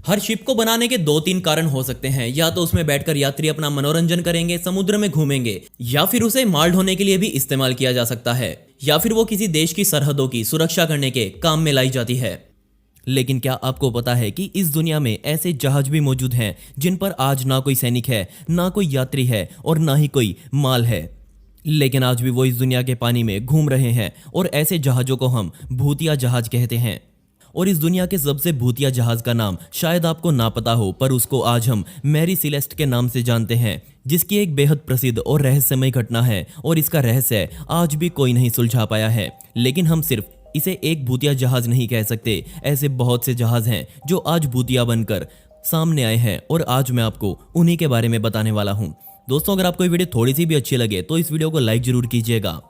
हर ship को बनाने के दो तीन कारण हो सकते हैं। या तो उसमें बैठकर यात्री अपना मनोरंजन करेंगे, समुद्र में घूमेंगे, या फिर उसे माल ढोने के लिए भी इस्तेमाल किया जा सकता है, या फिर वो किसी देश की सरहदों की सुरक्षा करने के काम में लाई जाती है। लेकिन क्या आपको पता है कि इस दुनिया में ऐसे जहाज भी मौजूद हैं जिन पर आज ना कोई सैनिक है, ना कोई यात्री है और ना ही कोई माल है, लेकिन आज भी वो इस दुनिया के पानी में घूम रहे हैं और ऐसे जहाजों को हम भूतिया जहाज कहते हैं। और इस दुनिया के सबसे भूतिया जहाज का नाम शायद आपको ना पता हो, पर उसको आज हम मैरी सिलेस्ट के नाम से जानते हैं, जिसकी एक बेहद प्रसिद्ध और रहस्यमय घटना है और इसका रहस्य आज भी कोई नहीं सुलझा पाया है। लेकिन हम सिर्फ इसे एक भूतिया जहाज नहीं कह सकते, ऐसे बहुत से जहाज हैं जो आज भूतिया बनकर सामने आए हैं और आज मैं आपको उन्हीं के बारे में बताने वाला हूं। दोस्तों, अगर आपको ये वीडियो थोड़ी सी भी अच्छी लगे तो इस वीडियो को लाइक जरूर कीजिएगा।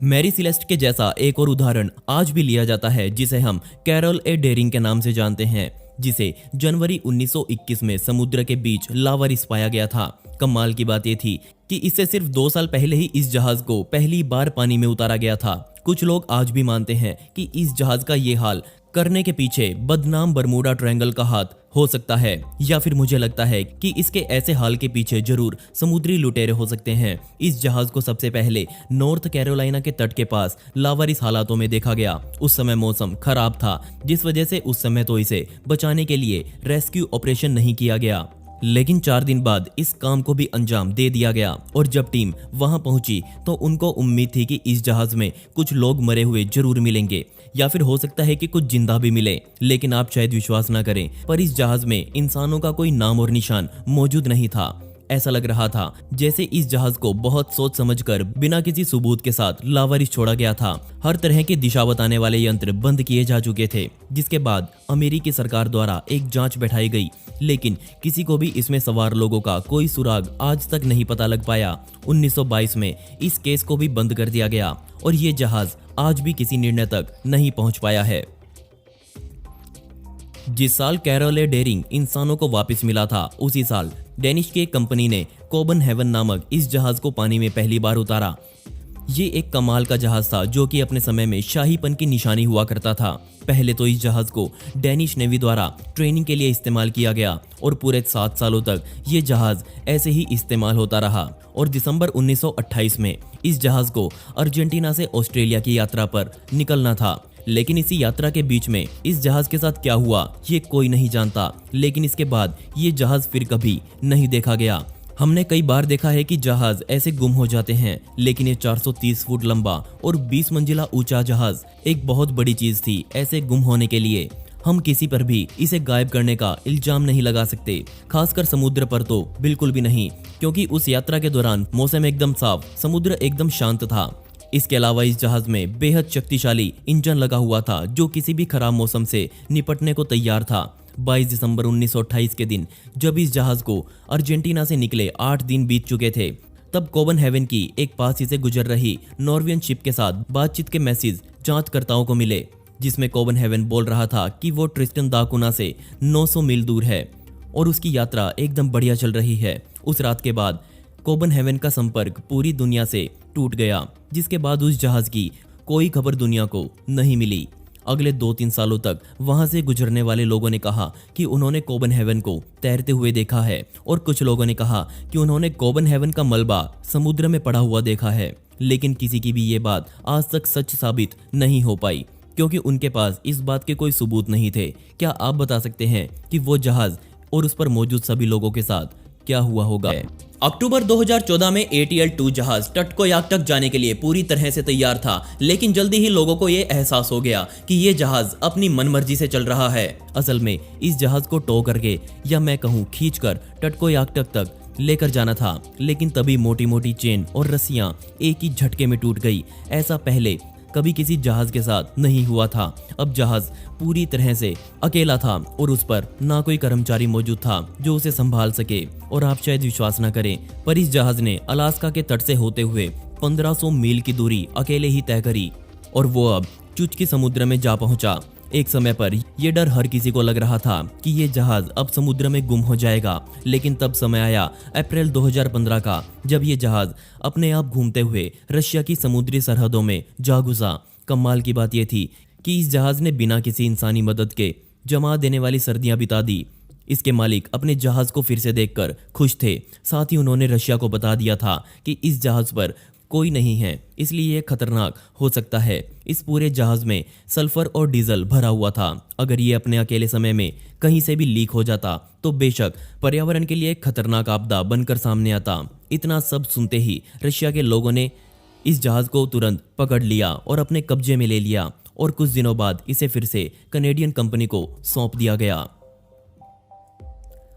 मैरी सिलेस्ट के जैसा एक और उदाहरण आज भी लिया जाता है, जिसे हम कैरोल ए डेरिंग के नाम से जानते हैं, जिसे जनवरी 1921 में समुद्र के बीच लावारिस पाया गया था। कमाल की बात यह थी कि इससे सिर्फ 2 साल पहले ही इस जहाज को पहली बार पानी में उतारा गया था। कुछ लोग आज भी मानते हैं कि इस जहाज का ये हाल करने के पीछे बदनाम बरमूडा ट्रायंगल का हाथ हो सकता है, या फिर मुझे लगता है कि इसके ऐसे हाल के पीछे जरूर समुद्री लुटेरे हो सकते हैं। इस जहाज को सबसे पहले नॉर्थ कैरोलिना के तट के पास लावारिस हालातों में देखा गया। उस समय मौसम खराब था, जिस वजह से उस समय तो इसे बचाने के लिए रेस्क्यू ऑपरेशन नहीं किया गया। लेकिन 4 दिन बाद इस काम को भी अंजाम दे दिया गया और जब टीम वहां पहुंची तो उनको उम्मीद थी कि इस जहाज में कुछ लोग मरे हुए जरूर मिलेंगे, या फिर हो सकता है कि कुछ जिंदा भी मिले। लेकिन आप शायद विश्वास ना करें, पर इस जहाज में इंसानों का कोई नाम और निशान मौजूद नहीं था। ऐसा लग रहा था जैसे इस जहाज को बहुत सोच समझकर बिना किसी सबूत के साथ लावारिस छोड़ा गया था। हर तरह की दिशा बताने वाले यंत्र बंद किए जा चुके थे, जिसके बाद अमेरिकी सरकार द्वारा एक जांच बैठाई गई, लेकिन किसी को भी इसमें सवार लोगों का कोई सुराग आज तक नहीं पता लग पाया। 1922 में इस केस को भी बंद कर दिया गया और ये जहाज आज भी किसी निर्णय तक नहीं पहुंच पाया है। जिस साल कैरोल ए डेरिंग इंसानों को वापस मिला था, उसी साल डेनिश की एक कंपनी ने कोबन हेवन नामक इस जहाज को पानी में पहली बार उतारा। ये एक कमाल का जहाज था जो कि अपने समय में शाहीपन की निशानी हुआ करता था। पहले तो इस जहाज को डेनिश नेवी द्वारा ट्रेनिंग के लिए इस्तेमाल किया गया और पूरे 7 सालों तक ये जहाज ऐसे ही इस्तेमाल होता रहा। और दिसंबर 1928 में इस जहाज को अर्जेंटीना से ऑस्ट्रेलिया की यात्रा पर निकलना था। लेकिन इसी यात्रा के बीच में इस जहाज के साथ क्या हुआ ये कोई नहीं जानता। लेकिन इसके बाद ये जहाज फिर कभी नहीं देखा गया। हमने कई बार देखा है कि जहाज ऐसे गुम हो जाते हैं, लेकिन ये 430 फुट लंबा और 20 मंजिला ऊंचा जहाज एक बहुत बड़ी चीज थी ऐसे गुम होने के लिए। हम किसी पर भी इसे गायब करने का इल्जाम नहीं लगा सकते, खासकर समुद्र पर तो बिल्कुल भी नहीं, क्योंकि उस यात्रा के दौरान मौसम एकदम साफ, समुद्र एकदम शांत था। इसके अलावा इस जहाज में बेहद शक्तिशाली इंजन लगा हुआ था जो किसी भी खराब मौसम से निपटने को तैयार था। 22 दिसंबर 1928 के दिन जब इस जहाज को अर्जेंटीना से निकले 8 दिन बीत चुके थे, तब कोबन हेवन की एक पास ही से गुजर रही नॉर्वेजियन शिप के साथ बातचीत के मैसेज जांचकर्ताओं को मिले, जिसमें कोबन हेवन बोल रहा था कि वो ट्रिस्टन दा कुना से 900 मील दूर है और उसकी यात्रा एकदम बढ़िया चल रही है। उस रात के बाद कोबन हेवन का संपर्क पूरी दुनिया से टूट गया, जिसके बाद उस जहाज की कोई खबर दुनिया को नहीं मिली। अगले 2-3 सालों तक वहां से गुजरने वाले लोगों ने कहा कि उन्होंने कोबन हेवन को तैरते हुए देखा है, और कुछ लोगों ने कहा कि उन्होंने कोबन हेवन का मलबा समुद्र में पड़ा हुआ देखा है। लेकिन किसी की भी ये बात आज तक सच साबित नहीं हो पाई, क्योंकि उनके पास इस बात के कोई सबूत नहीं थे। क्या आप बता सकते हैं कि वो जहाज और उस पर मौजूद सभी लोगों के साथ क्या हुआ होगा? अक्टूबर 2014 में ATL-2 जहाज टटकोयाक तक जाने के लिए पूरी तरह से तैयार था, लेकिन जल्दी ही लोगों को यह एहसास हो गया कि यह जहाज अपनी मनमर्जी से चल रहा है। असल में इस जहाज को टो करके, या मैं कहूं खींचकर, टटकोयाक तक लेकर जाना था, लेकिन तभी मोटी मोटी चेन और रस्सियां एक ही झटके में टूट गई। ऐसा पहले कभी किसी जहाज के साथ नहीं हुआ था। अब जहाज पूरी तरह से अकेला था और उस पर ना कोई कर्मचारी मौजूद था जो उसे संभाल सके। और आप शायद विश्वास न करें, पर इस जहाज ने अलास्का के तट से होते हुए 1500 मील की दूरी अकेले ही तय करी और वो अब चुचकी समुद्र में जा पहुंचा। एक समय पर यह डर हर किसी को लग रहा था कि ये जहाज अब समुद्र में गुम हो जाएगा, लेकिन तब समय आया अप्रैल 2015 का, जब ये जहाज अपने आप घूमते हुए रशिया की समुद्री सरहदों में जा घुसा। कमाल की बात यह थी कि इस जहाज ने बिना किसी इंसानी मदद के जमा देने वाली सर्दियां बिता दी। इसके मालिक अपने जहाज को फिर से देखकर खुश थे। साथ ही उन्होंने रशिया को बता दिया था कि इस जहाज पर कोई नहीं है, इसलिए यह खतरनाक हो सकता है। इस पूरे जहाज में सल्फर और डीजल भरा हुआ था। अगर ये अपने अकेले समय में कहीं से भी लीक हो जाता तो बेशक पर्यावरण के लिए एक खतरनाक आपदा बनकर सामने आता। इतना सब सुनते ही रशिया के लोगों ने इस जहाज को तुरंत पकड़ लिया और अपने कब्जे में ले लिया और कुछ दिनों बाद इसे फिर से कनेडियन कंपनी को सौंप दिया गया।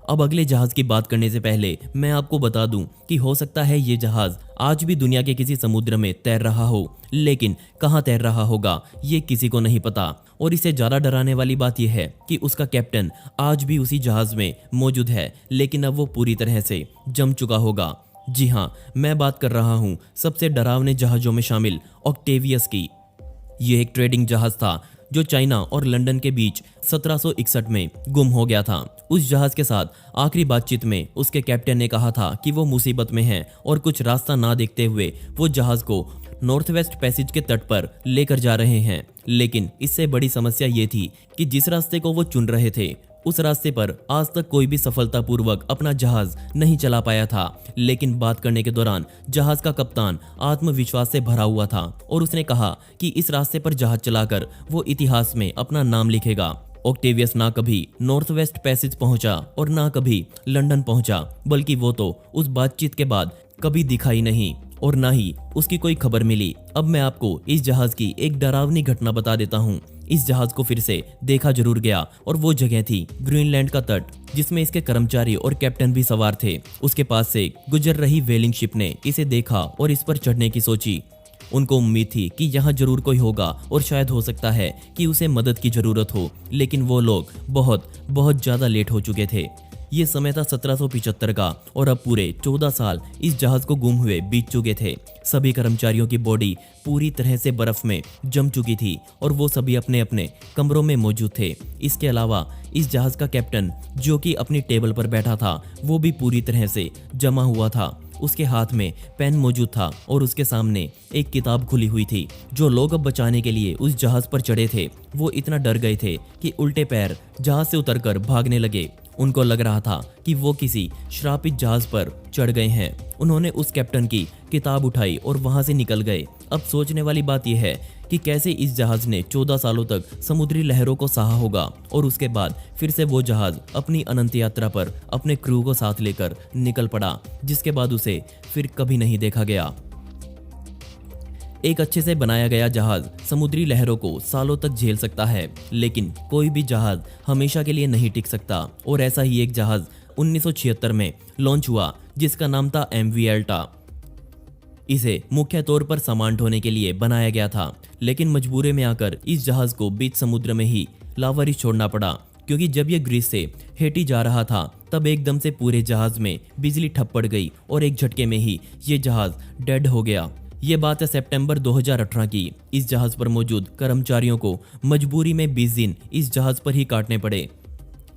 अब अगले जहाज की बात करने से पहले मैं आपको बता दूं कि हो सकता है ये जहाज आज भी दुनिया के किसी समुद्र में तैर रहा हो, लेकिन कहां तैर रहा होगा ये किसी को नहीं पता। और इससे ज्यादा डराने वाली बात यह है कि उसका कैप्टन आज भी उसी जहाज में मौजूद है, लेकिन अब वो पूरी तरह से जम चुका होगा। जी हाँ, मैं बात कर रहा हूँ सबसे डरावने जहाजों में शामिल ऑक्टेवियस की। ये एक ट्रेडिंग जहाज था जो चाइना और लंदन के बीच 1761 में गुम हो गया था। उस जहाज के साथ आखिरी बातचीत में उसके कैप्टन ने कहा था कि वो मुसीबत में है और कुछ रास्ता ना देखते हुए वो जहाज को नॉर्थ वेस्ट पैसेज के तट पर लेकर जा रहे हैं। लेकिन इससे बड़ी समस्या ये थी कि जिस रास्ते को वो चुन रहे थे उस रास्ते पर आज तक कोई भी सफलतापूर्वक अपना जहाज नहीं चला पाया था। लेकिन बात करने के दौरान जहाज का कप्तान आत्मविश्वास से भरा हुआ था और उसने कहा कि इस रास्ते पर जहाज चलाकर वो इतिहास में अपना नाम लिखेगा। ऑक्टेवियस ना कभी नॉर्थ वेस्ट पैसेज पहुंचा और ना कभी लंदन पहुंचा, बल्कि वो तो उस बातचीत के बाद कभी दिखा ही नहीं और ना ही उसकी कोई खबर मिली। अब मैं आपको इस जहाज की एक डरावनी घटना बता देता हूँ। इस जहाज को फिर से देखा जरूर गया और वो जगह थी ग्रीनलैंड का तट, जिसमें इसके कर्मचारी और कैप्टन भी सवार थे। उसके पास से गुजर रही व्हेलिंग शिप ने इसे देखा और इस पर चढ़ने की सोची। उनको उम्मीद थी कि यहाँ जरूर कोई होगा और शायद हो सकता है कि उसे मदद की जरूरत हो, लेकिन वो लोग बहुत बहुत ज्यादा लेट हो चुके थे। ये समय था 1775 का और अब पूरे 14 साल इस जहाज को गुम हुए बीत चुके थे। सभी कर्मचारियों की बॉडी पूरी तरह से बर्फ में जम चुकी थी और वो सभी अपने अपने कमरों में मौजूद थे। इसके अलावा इस जहाज का कैप्टन, जो कि अपनी टेबल पर बैठा था, वो भी पूरी तरह से जमा हुआ था। उसके हाथ में पेन मौजूद था और उसके सामने एक किताब खुली हुई थी। जो लोग अब बचाने के लिए उस जहाज पर चढ़े थे वो इतना डर गए थे कि उल्टे पैर जहाज से उतरकर भागने लगे। उनको लग रहा था कि वो किसी श्रापित जहाज पर चढ़ गए हैं। उन्होंने उस कैप्टन की किताब उठाई और वहां से निकल गए। अब सोचने वाली बात यह है कि कैसे इस जहाज ने 14 सालों तक समुद्री लहरों को सहा होगा और उसके बाद फिर से वो जहाज अपनी अनंत यात्रा पर अपने क्रू को साथ लेकर निकल पड़ा, जिसके बाद उसे फिर कभी नहीं देखा गया। एक अच्छे से बनाया गया जहाज समुद्री लहरों को सालों तक झेल सकता है, लेकिन कोई भी जहाज हमेशा के लिए नहीं टिक सकता। और ऐसा ही एक जहाज 1976 में लॉन्च हुआ जिसका नाम था MV एल्टा। इसे मुख्य तौर पर सामान ढोने के लिए बनाया गया था, लेकिन मजबूरी में आकर इस जहाज को बीच समुद्र में ही लावारिस छोड़ना पड़ा, क्योंकि जब यह ग्रीस से हेटी जा रहा था तब एकदम से पूरे जहाज में बिजली ठप पड़ गई और एक झटके में ही ये जहाज डेड हो गया। ये बात है सितंबर 2018 की। इस जहाज पर मौजूद कर्मचारियों को मजबूरी में 20 दिन इस जहाज पर ही काटने पड़े,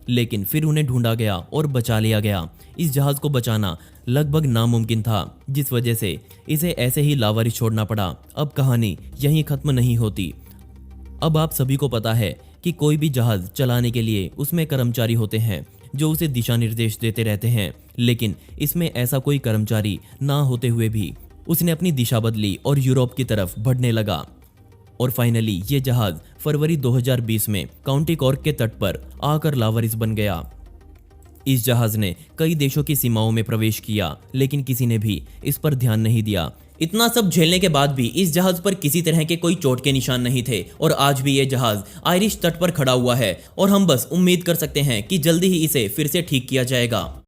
लेकिन फिर उन्हें ढूंढा गया और बचा लिया गया। इस जहाज को बचाना लगभग नामुमकिन था, जिस वजह से इसे ऐसे ही लावारिस छोड़ना पड़ा। अब कहानी यहीं खत्म नहीं होती। अब आप सभी को पता है कि कोई भी जहाज चलाने के लिए उसमें कर्मचारी होते हैं जो उसे दिशा निर्देश देते रहते हैं, लेकिन इसमें ऐसा कोई कर्मचारी ना होते हुए भी उसने अपनी दिशा बदली और यूरोप की तरफ बढ़ने लगा। और फाइनली ये जहाज फरवरी 2020 में काउंटी कॉर्क के तट पर आकर लावारिस बन गया। इस जहाज ने कई देशों की सीमाओं में प्रवेश किया, लेकिन किसी ने भी इस पर ध्यान नहीं दिया। इतना सब झेलने के बाद भी इस जहाज पर किसी तरह के कोई चोट के निशान नहीं थे और आज भी ये जहाज आयरिश तट पर खड़ा हुआ है और हम बस उम्मीद कर सकते हैं कि जल्दी ही इसे फिर से ठीक किया जाएगा।